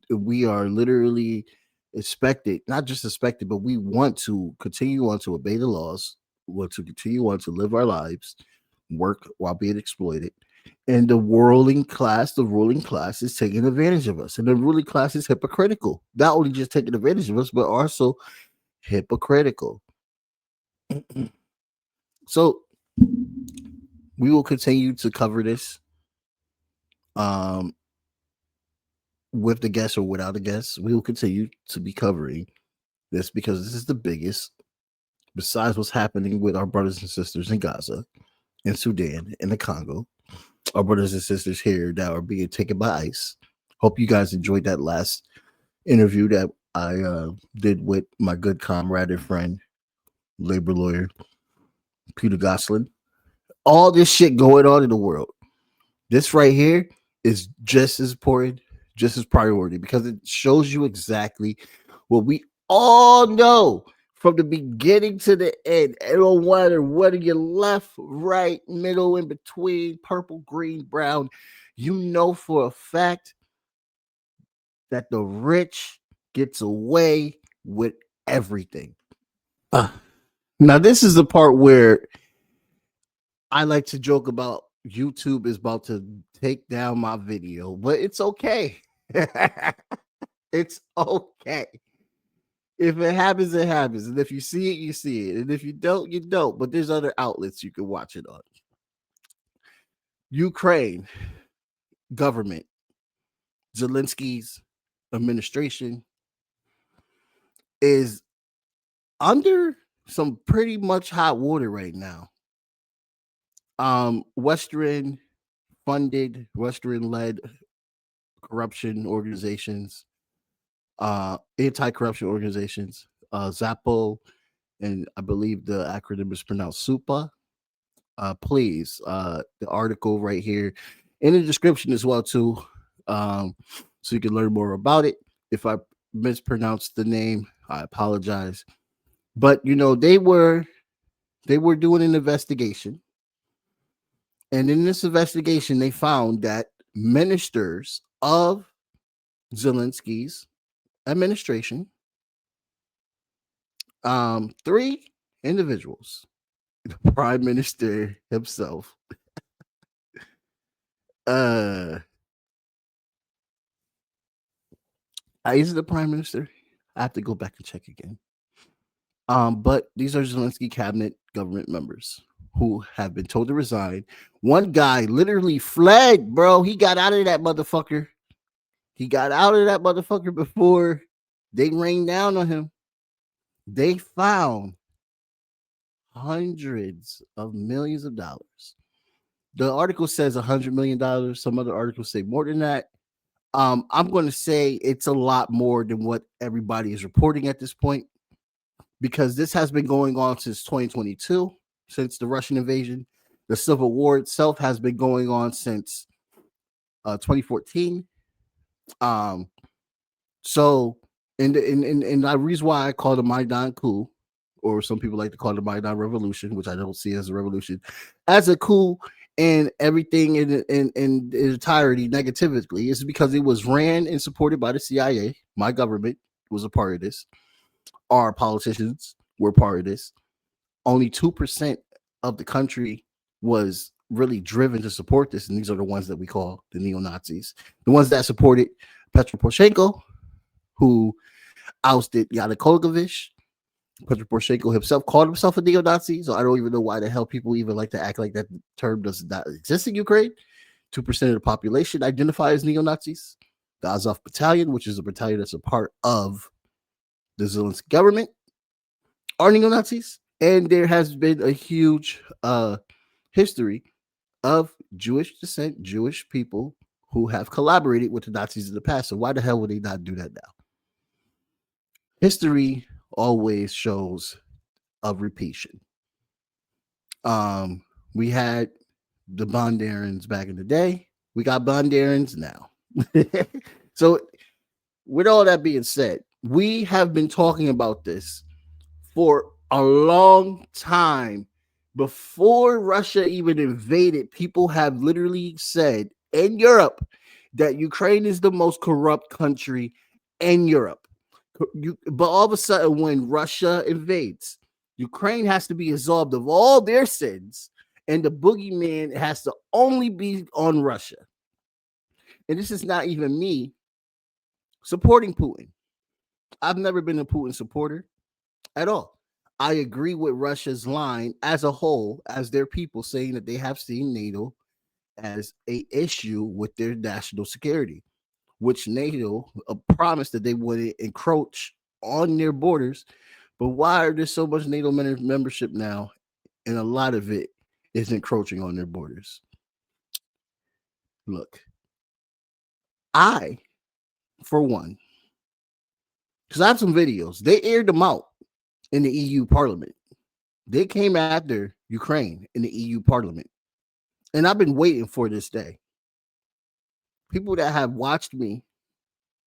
we are literally expected, not just expected, but we want to continue on to obey the laws, want to continue on to live our lives, work while being exploited. And the ruling class is taking advantage of us. And the ruling class is hypocritical. Not only just taking advantage of us, but also hypocritical. So we will continue to cover this um with the guest or without a guest. We will continue to be covering this because this is the biggest, besides what's happening with our brothers and sisters in Gaza, in Sudan, in the Congo, our brothers and sisters here that are being taken by ICE. Hope you guys enjoyed that last interview that I did with my good comrade and friend, labor lawyer Peter Goslin. All this shit going on in the world. This right here is just as important, just as priority, because it shows you exactly what we all know from the beginning to the end. It don't matter whether you're left, right, middle, in between, purple, green, brown. You know for a fact that the rich gets away with everything. Now, this is the part where I like to joke about YouTube is about to take down my video, but it's okay. It's okay. If it happens, it happens. And if you see it, you see it. And if you don't, you don't. But there's other outlets you can watch it on. Ukraine government, Zelensky's administration is under some pretty much hot water right now. Western funded, Western led corruption organizations, anti-corruption organizations, Zappo, and I believe the acronym is pronounced SUPA. Please, the article right here in the description as well too, so you can learn more about it. If I mispronounced the name, I apologize. But you know, they were doing an investigation, and in this investigation, they found that ministers of Zelensky's administration, 3 individuals, the prime minister himself, is it the prime minister? I have to go back and check again. But these are Zelensky cabinet government members who have been told to resign. One guy literally fled, bro. He got out of that motherfucker. He got out of that motherfucker before they rained down on him. They found hundreds of millions of dollars. The article says $100 million. Some other articles say more than that. I'm going to say it's a lot more than what everybody is reporting at this point, because this has been going on since 2022, since the Russian invasion. The civil war itself has been going on since 2014. So, and the reason why I call the Maidan coup, or some people like to call it the Maidan revolution, which I don't see as a revolution, as a coup and everything in entirety negatively, is because it was ran and supported by the CIA. My government was a part of this. Our politicians were part of this. Only 2% of the country was really driven to support this, and these are the ones that we call the neo-Nazis, the ones that supported Petro Poroshenko, who ousted Yanukovych. Petro Poroshenko himself called himself a neo-Nazi, so I don't even know why the hell people even like to act like that term does not exist in Ukraine. 2% of the population identify as neo-Nazis. The Azov Battalion, which is a battalion that's a part of the Zelensky government, are neo-Nazis. And there has been a huge history of Jewish descent, Jewish people who have collaborated with the Nazis in the past. So why the hell would they not do that now? History always shows a repetition. We had the Bondarins back in the day. We got Bondarins now. So with all that being said, we have been talking about this for a long time. Before Russia even invaded, people have literally said in Europe, that Ukraine is the most corrupt country in Europe. But all of a sudden, when Russia invades, Ukraine has to be absolved of all their sins, and the boogeyman has to only be on Russia. And this is not even me supporting Putin. I've never been a Putin supporter at all. I agree with Russia's line as a whole, as their people saying that they have seen NATO as a issue with their national security, which NATO promised that they wouldn't encroach on their borders. But why are there so much NATO membership now, and a lot of it is encroaching on their borders? Look, I, for one, because I have some videos, they aired them out in the EU Parliament. They came after Ukraine in the EU Parliament. And I've been waiting for this day. People that have watched me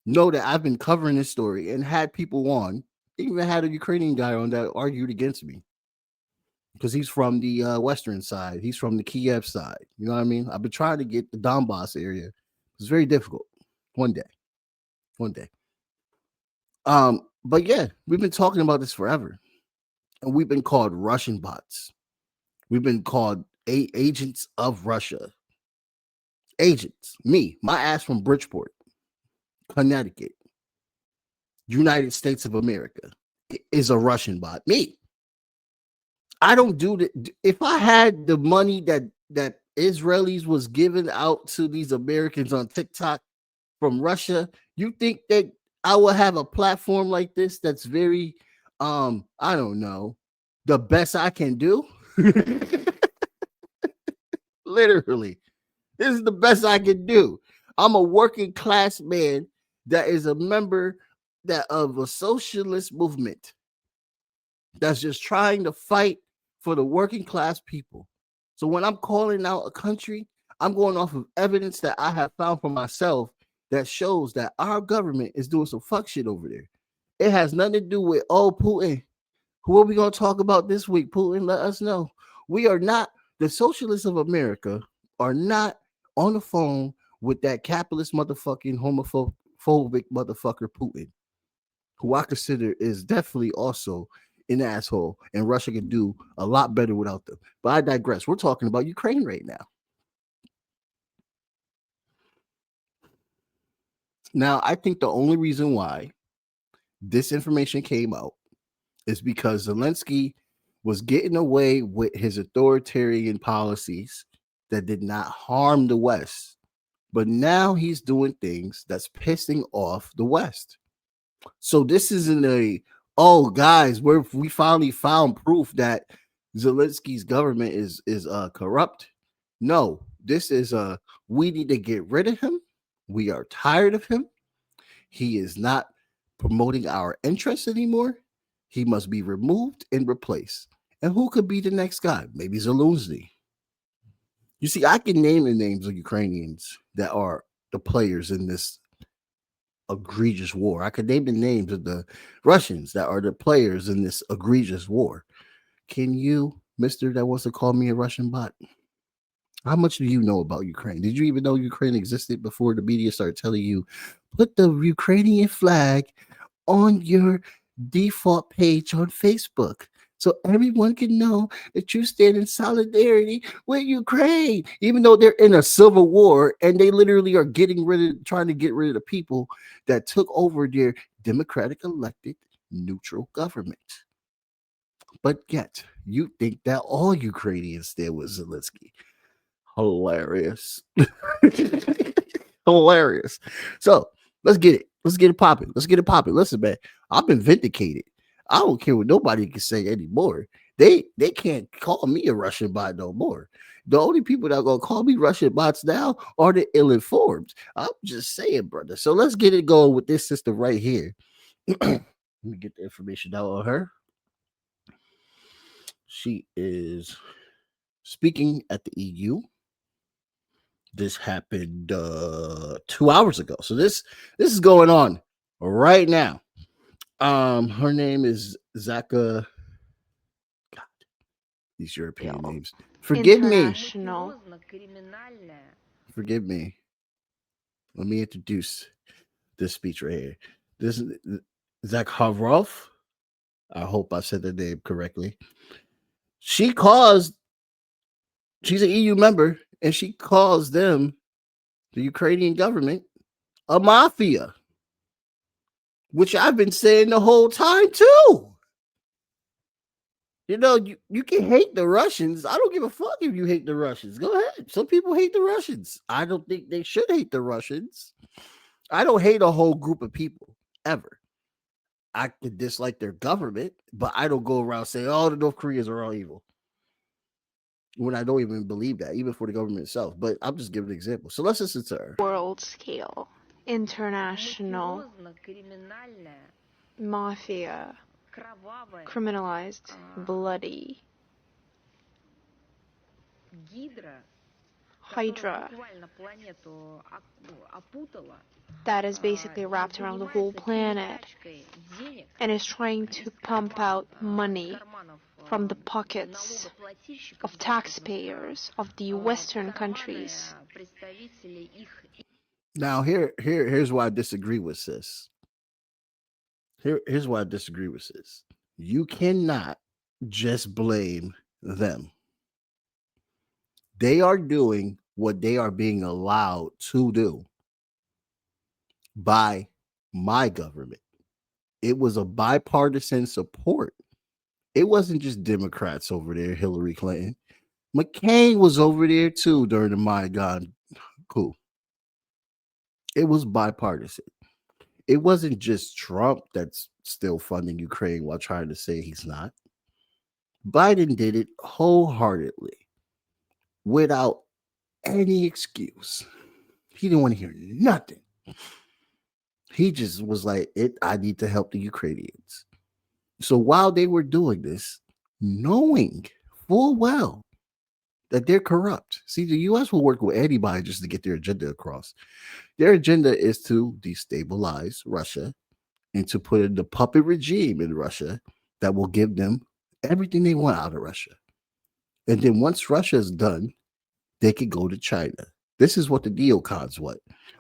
know that I've been covering this story and had people on, even had a Ukrainian guy on that argued against me because he's from the Western side. He's from the Kiev side. You know what I mean? I've been trying to get the Donbass area. It's very difficult. One day. But yeah, we've been talking about this forever. And we've been called Russian bots. We've been called agents of Russia. Agents. Me, my ass from Bridgeport, Connecticut, United States of America is a Russian bot. Me. I don't do that. If I had the money that Israelis was giving out to these Americans on TikTok from Russia, you think that I will have a platform like this that's very I don't know, the best I can do? Literally. This is the best I can do. I'm a working class man that is a member of a socialist movement that's just trying to fight for the working class people. So when I'm calling out a country, I'm going off of evidence that I have found for myself that shows that our government is doing some fuck shit over there. It has nothing to do with, Putin. Who are we going to talk about this week? Putin, let us know. We are not, the socialists of America are not on the phone with that capitalist motherfucking homophobic motherfucker Putin, who I consider is definitely also an asshole, and Russia can do a lot better without them. But I digress. We're talking about Ukraine right now. Now, I think the only reason why this information came out is because Zelensky was getting away with his authoritarian policies that did not harm the West. But now he's doing things that's pissing off the West. So this isn't guys, we finally found proof that Zelensky's government is corrupt. No, this is we need to get rid of him. We are tired of him. He is not promoting our interests anymore. He must be removed and replaced. And who could be the next guy? Maybe Zelensky. You see, I can name the names of Ukrainians that are the players in this egregious war. I could name the names of the Russians that are the players in this egregious war. Can you, mister that wants to call me a Russian bot? How much do you know about Ukraine? Did you even know Ukraine existed before the media started telling you, put the Ukrainian flag on your default page on Facebook so everyone can know that you stand in solidarity with Ukraine, even though they're in a civil war and they literally are trying to get rid of the people that took over their democratic elected neutral government. But yet, you think that all Ukrainians stand with Zelensky. Hilarious. Hilarious. So let's get it. Let's get it popping. Listen, man, I've been vindicated. I don't care what nobody can say anymore. They can't call me a Russian bot no more. The only people that are gonna call me Russian bots now are the ill-informed. I'm just saying, brother. So let's get it going with this sister right here. Let me get the information out on her. She is speaking at the EU. This happened 2 hours ago. So this is going on right now. Her name is Zaka. God, these European names. Forgive me. Forgive me. Let me introduce this speech right here. This is Zakharov. I hope I said the name correctly. She's an EU member, and she calls them, the Ukrainian government, a mafia, which I've been saying the whole time too. You know, you can hate the Russians. I don't give a fuck if you hate the Russians. Go ahead. Some people hate the Russians. I don't think they should hate the Russians. I don't hate a whole group of people ever. I could dislike their government, but I don't go around saying, oh, the North Koreans are all evil, when I don't even believe that, even for the government itself. But I'm just giving an example. So let's listen to her. World scale, international mafia, criminalized, bloody, Hydra that is basically wrapped around the whole planet and is trying to pump out money from the pockets of taxpayers of the Western countries. Now, here's why I disagree with sis. Here's why I disagree with sis. You cannot just blame them. They are doing what they are being allowed to do by my government. It was a bipartisan support. It wasn't just Democrats over there, Hillary Clinton. McCain was over there too during the Maidan coup. It was bipartisan. It wasn't just Trump that's still funding Ukraine while trying to say he's not. Biden did it wholeheartedly without any excuse. He didn't want to hear nothing. He just was like, I need to help the Ukrainians. So while they were doing this, knowing full well that they're corrupt. See, the U.S. will work with anybody just to get their agenda across. Their agenda is to destabilize Russia and to put in the puppet regime in Russia that will give them everything they want out of Russia. And then once Russia is done, they could go to China. This is what the neocons want.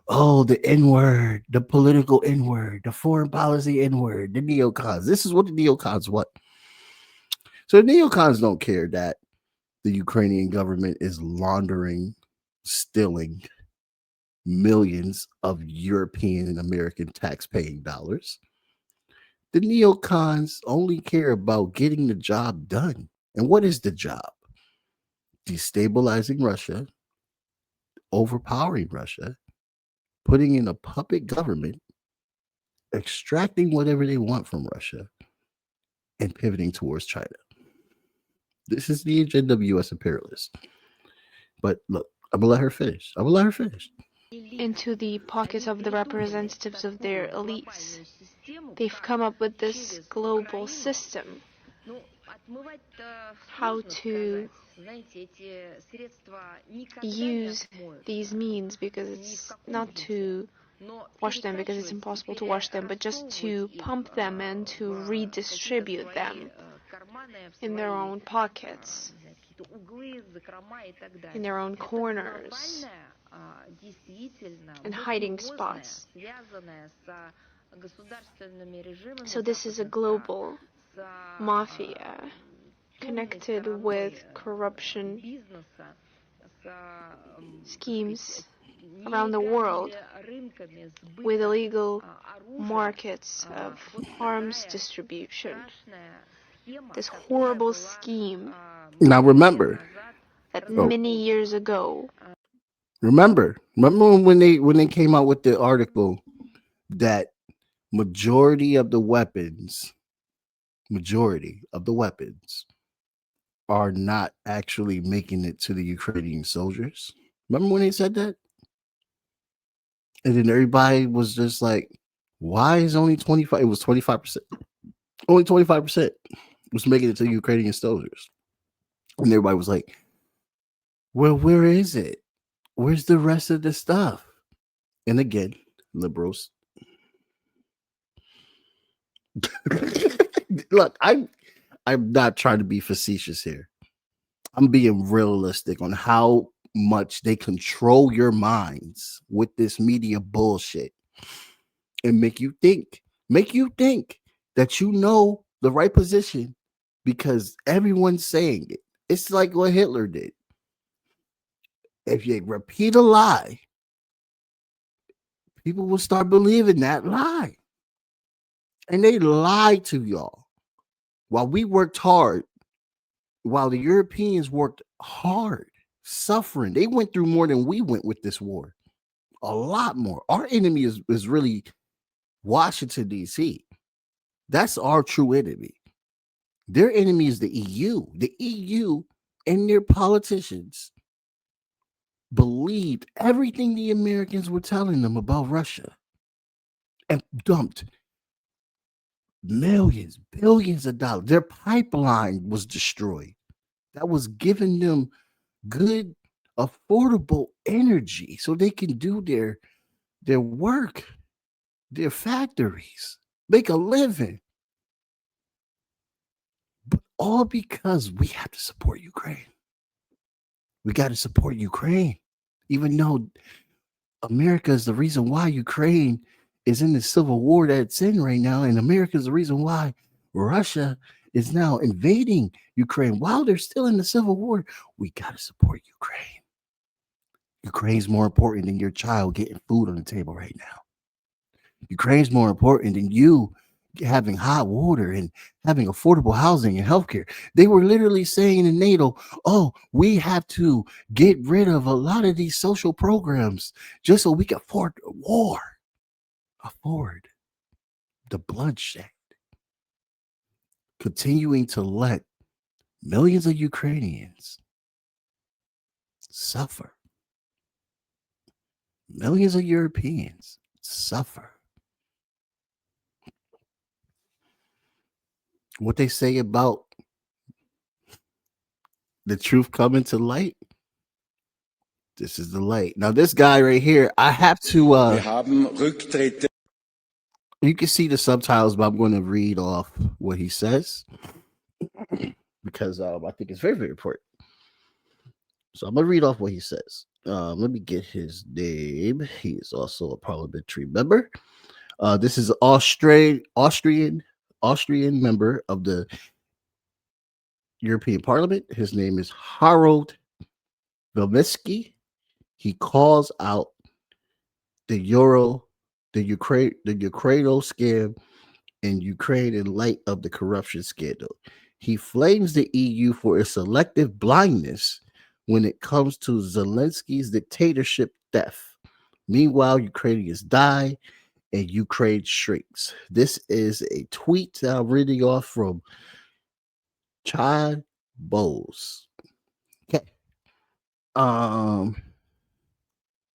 Oh, the N-word, the political N-word, the foreign policy N-word, the neocons. This is what the neocons want. So the neocons don't care that the Ukrainian government is laundering, stealing millions of European and American tax-paying dollars. The neocons only care about getting the job done. And what is the job? Destabilizing Russia, overpowering Russia, putting in a puppet government, extracting whatever they want from Russia, and pivoting towards China. This is the agenda of U.S. imperialists. But look, I'm going to let her finish. Into the pockets of the representatives of their elites. They've come up with this global system. How to use these means, because it's not to wash them, because it's impossible to wash them, but just to pump them and to redistribute them in their own pockets, in their own corners, and hiding spots. So this is a global mafia connected with corruption schemes around the world, with illegal markets of arms distribution. This horrible scheme. Now remember that many years ago. Remember when they came out with the article that majority of the weapons are not actually making it to the Ukrainian soldiers? Remember when they said that? And then everybody was just like, why is only 25? It was 25%. Only 25% was making it to the Ukrainian soldiers. And everybody was like, well, where is it? Where's the rest of the stuff? And again, liberals. Look, I'm not trying to be facetious here. I'm being realistic on how much they control your minds with this media bullshit and make you think that you know the right position because everyone's saying it. It's like what Hitler did. If you repeat a lie, people will start believing that lie. And they lied to y'all. While we worked hard, while the Europeans worked hard, suffering, they went through more than we went with this war. A lot more. Our enemy is really Washington, D.C. That's our true enemy. Their enemy is the EU. The EU and their politicians believed everything the Americans were telling them about Russia and dumped millions, billions of dollars. Their pipeline was destroyed. That was giving them good, affordable energy so they can do their work, their factories, make a living. But all because we have to support Ukraine. We got to support Ukraine, even though America is the reason why Ukraine is in the civil war that it's in right now. And America is the reason why Russia is now invading Ukraine while they're still in the civil war. We got to support Ukraine. Ukraine's more important than your child getting food on the table right now. Ukraine's more important than you having hot water and having affordable housing and healthcare. They were literally saying in NATO, oh, we have to get rid of a lot of these social programs just so we can afford the war, afford the bloodshed, continuing to let millions of Ukrainians suffer, millions of Europeans suffer. What they say about the truth coming to light, this is the light. Now, this guy right here, I have to you can see the subtitles, but I'm going to read off what he says because I think it's very, very important. So I'm going to read off what he says. Let me get his name. He is also a parliamentary member. This is Austrian member of the European Parliament. His name is Harold Zelensky. He calls out the Ukraine scam in Ukraine in light of the corruption scandal. He flames the EU for its selective blindness when it comes to Zelensky's dictatorship death. Meanwhile, Ukrainians die and Ukraine shrinks. This is a tweet that I'm reading off from Chad Bowles. Okay.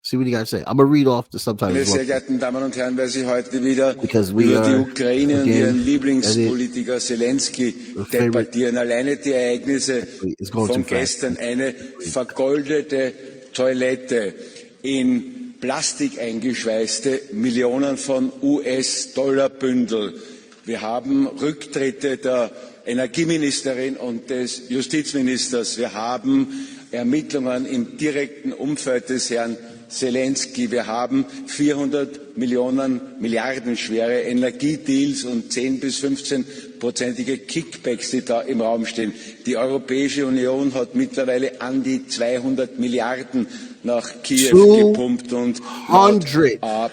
See what you got to say. I'm going to read off the subtitles. Sehr geehrten Damen und Herren, wer sich heute wieder because über die Ukraine und ihren Lieblingspolitiker Zelensky debattieren. Alleine die Ereignisse von gestern, eine vergoldete Toilette in Plastik eingeschweißte Millionen von US-Dollar-Bündel. Wir haben Rücktritte der Energieministerin und des Justizministers. Wir haben Ermittlungen im direkten Umfeld des Herrn Zelensky. Wir haben 400 Milliarden schwere Energiedeals und 10 bis 15-prozentige Kickbacks, die da im Raum stehen. Die Europäische Union hat mittlerweile an die 200 Milliarden nach Kiew gepumpt und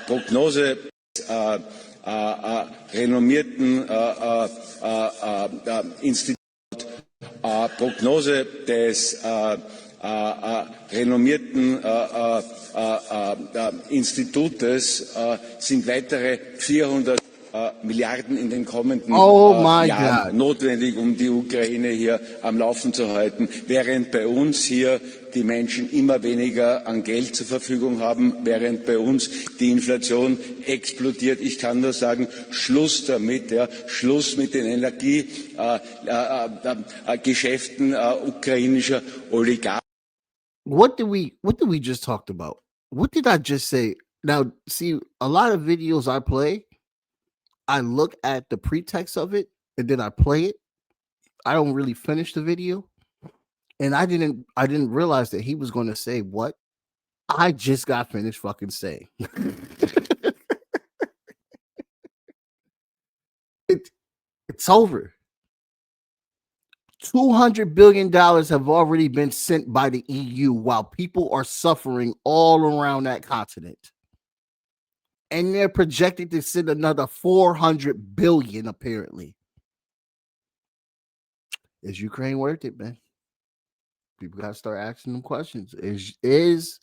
Prognose renommierten Institut, Prognose des renommierten Institutes sind weitere 400 Milliarden in den kommenden Jahren notwendig, um die Ukraine hier am Laufen zu halten, während bei uns hier die Menschen immer weniger an Geld zur Verfügung haben, während bei uns die Inflation explodiert. Ich kann nur sagen, Schluss damit, ja, Schluss mit den Energiegeschäften ukrainischer Oligarchen. What did we just talked about? What did I just say? Now, see, a lot of videos I play, I look at the pretext of it and then I play it. I don't really finish the video. And I didn't realize that he was going to say what I just got finished fucking saying. It's over. $200 billion have already been sent by the EU while people are suffering all around that continent. And they're projected to send another 400 billion, apparently. Is Ukraine worth it, man? People got to start asking them questions. Is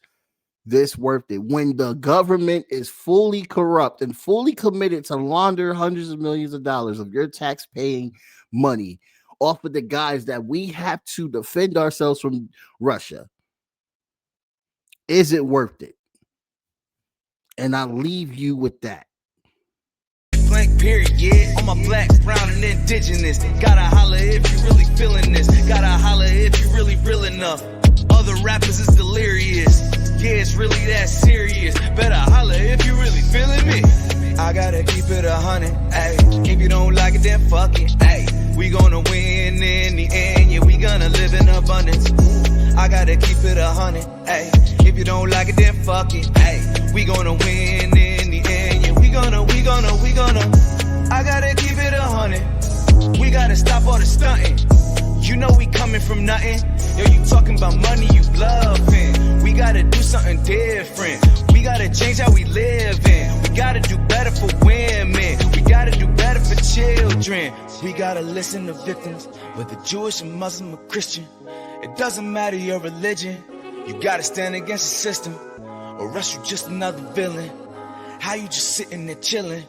this worth it? When the government is fully corrupt and fully committed to launder hundreds of millions of dollars of your tax-paying money off of the guys that we have to defend ourselves from Russia, is it worth it? And I leave you with that. Blank period, yeah. On my black, brown, and indigenous. Gotta holler if you really feeling this. Gotta holler if you really real enough. Other rappers is delirious. Yeah, it's really that serious. Better holler if you really feeling me. I gotta keep it 100, ayy. If you don't like it, then fuck it, ayy. We gonna win in the end, yeah, we gonna live in abundance. I gotta keep it 100, ayy. If you don't like it, then fuck it, ayy. We gonna win in the end, yeah, we gonna. I gotta keep it 100. We gotta stop all the stunting. You know we coming from nothing. Yo, you talking about money, you bluffing. We gotta do something different. We gotta change how we live in. We gotta do better for women. We gotta do better for children. We gotta listen to victims, whether Jewish or Muslim or Christian. It doesn't matter your religion. You gotta stand against the system, or else you just another villain. How you just sitting there chilling?